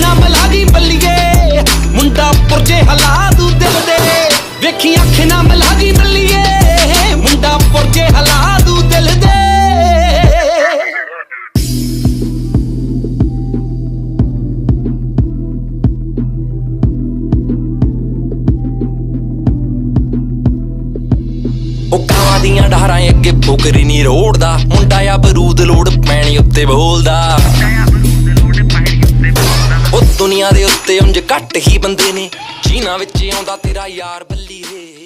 ਨਾ ਮਿਲਾ ਦੀ ਬੱਲੀਏ ਮੁੰਡਾ ਪੁਰਜੇ ਹਲਾ ਦੂ ਦਿਲ ਦੇ ਵੇਖੀ ਅੱਖ ਨਾ ਮਿਲਾ ਦੀ ਬੱਲੀਏ ਮੁੰਡਾ ਪੁਰਜੇ ਹਲਾ ਦੂ ਦਿਲ ਦੇ ਕਾਵਾਂ ਦੀਆਂ ਡਾਰਾਂ ਅੱਗੇ ਫੁਕਰੀ ਨੀ ਰੋੜਦਾ ਮੁੰਡਾ ਆ ਬਰੂਦ ਲੋੜ ਪੈਣੀ ਉੱਤੇ ਬੋਲਦਾ ਉਹ ਦੁਨੀਆ ਦੇ ਉੱਤੇ ਉਂਝ ਘੱਟ ਹੀ ਬੰਦੇ ਨੇ ਜਿਨ੍ਹਾਂ ਵਿੱਚ ਆਉਂਦਾ ਤੇਰਾ ਯਾਰ ਬੱਲੀ ਵੇ